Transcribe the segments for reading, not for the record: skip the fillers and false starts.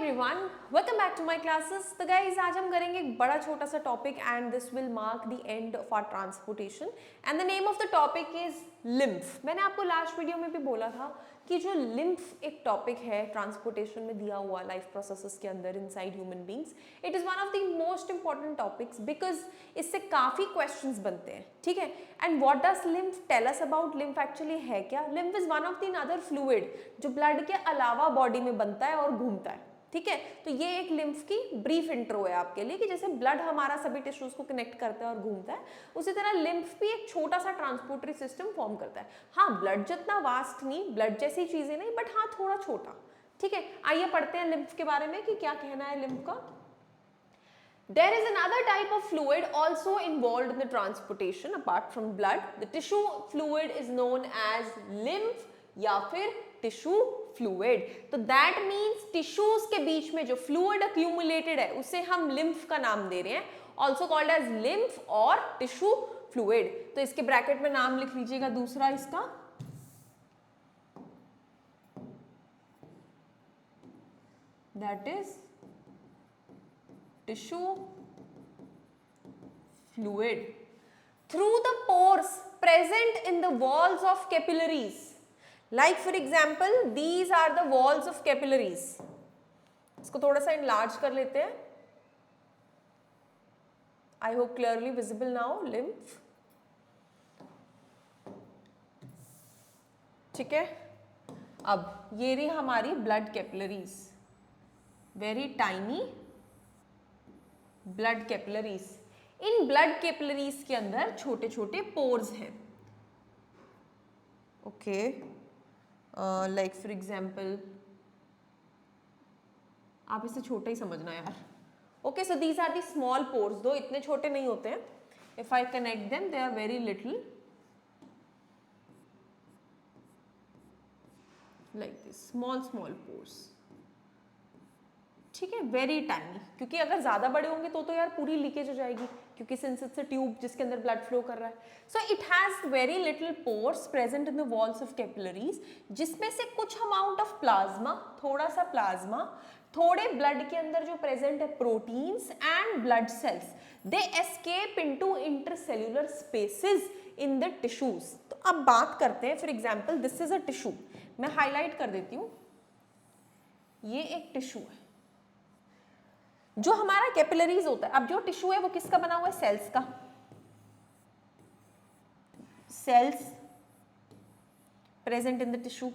everyone, welcome back to my classes. तो guys आज हम करेंगे एक बड़ा छोटा सा topic and this will mark the end of our transportation and the name of the topic is lymph. मैंने आपको लास्ट वीडियो में भी बोला था कि जो lymph एक टॉपिक है ट्रांसपोर्टेशन में दिया हुआ लाइफ प्रोसेसेस के अंदर inside human beings, it is one of the most important topics because इससे काफ़ी क्वेश्चंस बनते हैं, ठीक है. And what does lymph tell us about lymph actually है क्या. lymph is one of the other fluid जो ब्लड के अलावा बॉडी में बनता है और घूमता है, ठीक है. तो ये एक lymph की ब्रीफ इंट्रो है आपके लिए कि जैसे ब्लड हमारा सभी टिश्यूज को कनेक्ट करता है और घूमता है, उसी तरह lymph भी एक छोटा सा ट्रांसपोर्टरी सिस्टम फॉर्म करता है. हाँ, ब्लड जितना वास्ट नहीं, ब्लड जैसी चीजें नहीं, बट हाँ थोड़ा छोटा, ठीक है. आइए पढ़ते हैं lymph के बारे में कि क्या कहना है lymph का. There is another type of fluid also involved in the transportation apart from blood. The tissue fluid is known as lymph या फिर tissue fluid. तो that means tissues के बीच में जो fluid accumulated है उसे हम lymph का नाम दे रहे हैं, also called as lymph और tissue fluid. तो इसके ब्रैकेट में नाम लिख लीजिएगा दूसरा इसका, that is tissue fluid. Through the pores present in the walls of capillaries, like for example these are the walls of capillaries. इसको थोड़ा सा enlarge कर लेते हैं. I hope clearly visible now lymph. ठीक है. अब ये रही हमारी blood capillaries, very tiny blood capillaries. In blood capillaries के अंदर छोटे छोटे पोर्स हैं, ओके. लाइक फॉर एग्जांपल आप इसे छोटा ही समझना यार, okay. So these are the small pores, though इतने छोटे नहीं होते हैं. If I connect them they are very little, like this small pores, ठीक है, वेरी टाइनी. क्योंकि अगर ज्यादा बड़े होंगे तो यार पूरी लीकेज हो जाएगी, क्योंकि सिंस इट्स अ ट्यूब जिसके अंदर ब्लड फ्लो कर रहा है. So it has very little pores present in the walls of capillaries, जिसमें से कुछ अमाउंट ऑफ प्लाज्मा, थोड़ा सा प्लाज्मा, थोड़े ब्लड के अंदर जो प्रेजेंट है proteins and blood cells, they escape into intercellular spaces in the tissues. तो अब बात करते हैं, for example this is a tissue. मैं हाईलाइट कर देती हूँ, ये एक टिश्यू है जो हमारा कैपिलरीज होता है. अब जो टिश्यू है वो किसका बना हुआ है? सेल्स का. Cells present in the tissue,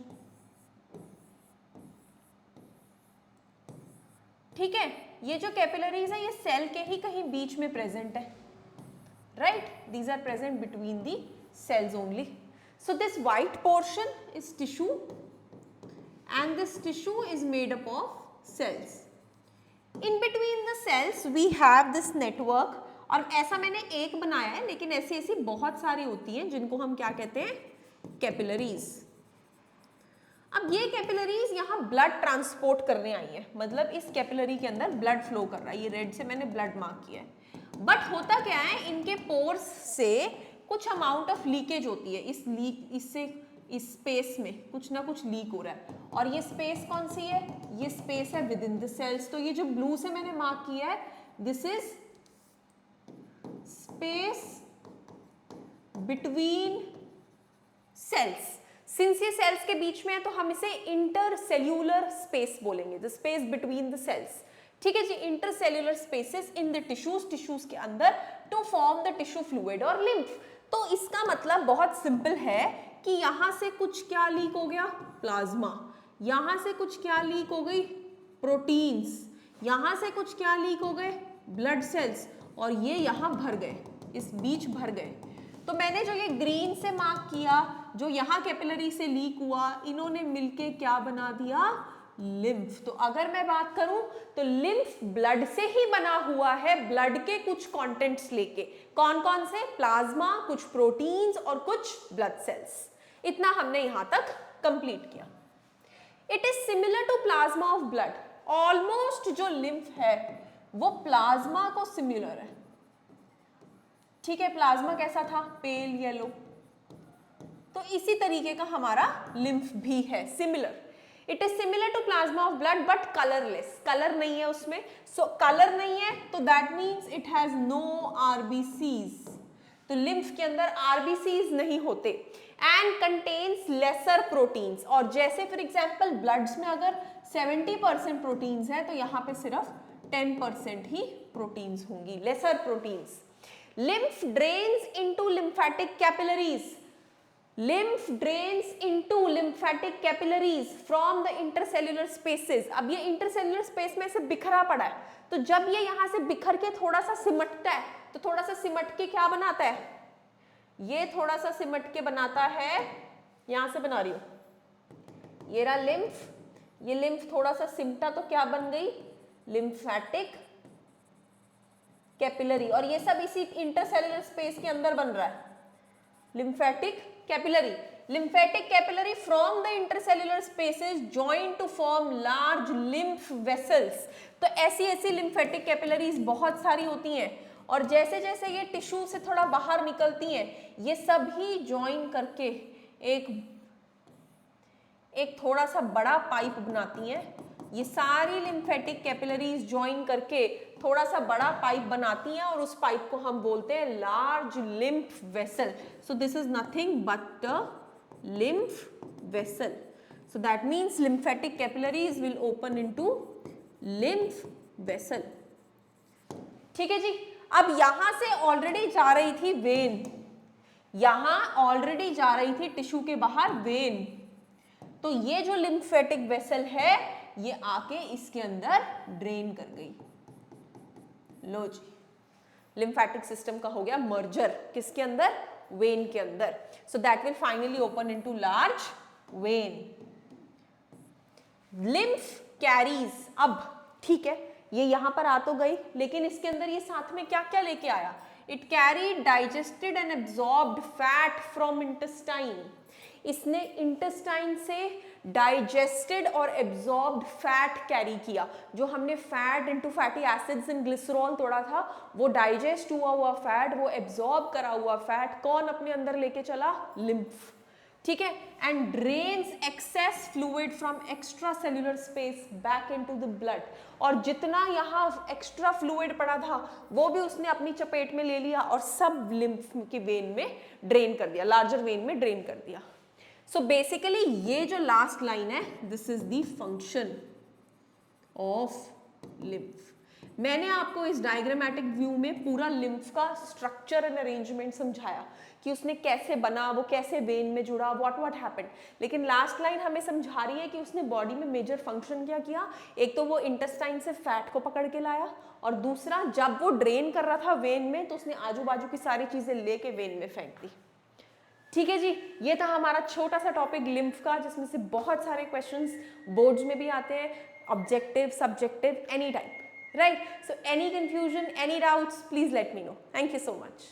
ठीक है. ये जो कैपिलरीज है ये सेल के ही कहीं बीच में प्रेजेंट है, right. These are present between the cells only. So this white portion is tissue and this tissue is made up of cells. In between the cells we have this network, और ऐसा मैंने एक बनाया है, लेकिन ऐसी ऐसी बहुत सारी होती हैं जिनको हम क्या कहते हैं? कैपिलरीज. अब ये कैपिलरीज यहाँ ब्लड ट्रांसपोर्ट करने आई है, मतलब इस कैपिलरी के अंदर ब्लड फ्लो कर रहा है. ये रेड से मैंने ब्लड मार्क किया है. बट होता क्या है, इनके पोर्स से कुछ अमाउंट ऑफ लीकेज होती है. इससे इस स्पेस में कुछ ना कुछ लीक हो रहा है, और ये स्पेस कौन सी है? ये स्पेस है विद इन द सेल्स. तो ये जो ब्लू से मैंने मार्क किया है, this is space between cells. Since ये सेल्स के बीच में है तो हम इसे इंटरसेल्यूलर स्पेस बोलेंगे, the space between the cells, ठीक है जी. Intercellular spaces in the tissues के अंदर to form the tissue fluid और lymph. तो इसका मतलब बहुत सिंपल है कि यहां से कुछ क्या लीक हो गया? प्लाज्मा. यहां से कुछ क्या लीक हो गई? प्रोटीन्स. यहां से कुछ क्या लीक हो गए? Blood cells. और ये यहां भर गए, इस बीच भर गए. तो मैंने जो ये ग्रीन से मार्क किया, जो यहां कैपिलरी से लीक हुआ, इन्होंने मिलके क्या बना दिया? lymph. तो अगर मैं बात करूं तो lymph ब्लड से ही बना हुआ है, ब्लड के कुछ कंटेंट्स लेके. कौन कौन से? प्लाज्मा, कुछ प्रोटीन्स और कुछ ब्लड सेल्स. इतना हमने यहां तक कंप्लीट किया. It is similar to plasma of blood. Almost जो lymph है वो प्लाज्मा को सिमिलर है, ठीक है. प्लाज्मा कैसा था? Pale yellow. तो इसी तरीके का हमारा lymph भी है, similar. It is similar to plasma of blood but colourless, colour नहीं है उसमें, सो कलर नहीं है तो that means it has no RBCs, तो लिम्फ के अंदर आरबीसीज नहीं होते, एंड कंटेन्स लेसर प्रोटीन्स, और जैसे फॉर एग्जांपल ब्लड्स में अगर 70% प्रोटीन्स है तो यहाँ पे सिर्फ 10% ही प्रोटीन्स होंगी, lesser proteins. Lymph drains into lymphatic capillaries, lymph drains into lymphatic capillaries from the intercellular spaces। अब ये intercellular space में से बिखरा पड़ा है, तो जब ये यहाँ से बिखर के थोड़ा सा सिमटता है तो थोड़ा सा सिमट के क्या बनाता है, ये थोड़ा सा सिमट के बनाता है, यहाँ से बना रही हूँ ये रहा लिम्फ, ये लिम्फ थोड़ा सा सिमटा तो क्या बन गई, लिम्फेटिक कैपिलरी, और ये सब इसी इंटरसेल्युलर स्पेस के अंदर बन रहा है, lymphatic capillary। lymphatic capillary from the intercellular spaces join to form large lymph vessels। तो ऐसी lymphatic capillaries बहुत सारी होती हैं, और जैसे जैसे ये टिश्यू से थोड़ा बाहर निकलती हैं ये सभी ज्वाइन करके एक थोड़ा सा बड़ा पाइप बनाती हैं, ये सारी लिम्फेटिक कैपिलरीज ज्वाइन करके थोड़ा सा बड़ा पाइप बनाती हैं, और उस पाइप को हम बोलते हैं large lymph vessel. So this is nothing but a lymph vessel, so that means lymphatic capillaries will open into lymph vessel. ठीक है जी, अब यहां से ऑलरेडी जा रही थी वेन, यहां ऑलरेडी जा रही थी टिश्यू के बाहर वेन, तो ये जो लिम्फेटिक वेसल है ये आके इसके अंदर ड्रेन कर गई। लो जी, लिम्फेटिक सिस्टम का हो गया मर्जर, किसके अंदर, वेन के अंदर, so that will finally open into large when. Lymph carries, अब ठीक है ये यहां पर आ तो गई, लेकिन इसके अंदर ये साथ में क्या क्या लेके आया, it carry digested and absorbed fat from intestine, इसने इंटेस्टाइन से डाइजेस्टेड और एब्जॉर्ब्ड फैट कैरी किया, जो हमने fat into fatty acids and glycerol तोड़ा था, वो डाइजेस्ट हुआ फैट, वो एब्जॉर्ब करा हुआ फैट कौन अपने अंदर लेके चला, लिम्फ। ठीक है, and drains access fluid from extra cellular space back into the blood, और जितना यहाँ एक्स्ट्रा फ्लूइड पड़ा था वो भी उसने अपनी चपेट में ले लिया और सब लिम्फ की वेन में ड्रेन कर दिया, लार्जर वेन में ड्रेन कर दिया। सो बेसिकली ये जो लास्ट लाइन है, this is the function of lymph. मैंने आपको इस डायग्रामेटिक व्यू में पूरा लिम्फ का स्ट्रक्चर एंड अरेंजमेंट समझाया कि उसने कैसे बना, वो कैसे वेन में जुड़ा, व्हाट हैपेंड, लेकिन लास्ट लाइन हमें समझा रही है कि उसने बॉडी में मेजर फंक्शन क्या किया, एक तो वो इंटेस्टाइन से फैट को पकड़ के लाया, और दूसरा जब वो ड्रेन कर रहा था वेन में तो उसने आजू बाजू की सारी चीजें लेके वेन में फेंक दी। ठीक है जी, ये था हमारा छोटा सा टॉपिक लिम्फ का, जिसमें से बहुत सारे क्वेश्चंस बोर्ड्स में भी आते हैं, objective, subjective, any type, right. So any confusion, any doubts, please let me know. Thank you so much.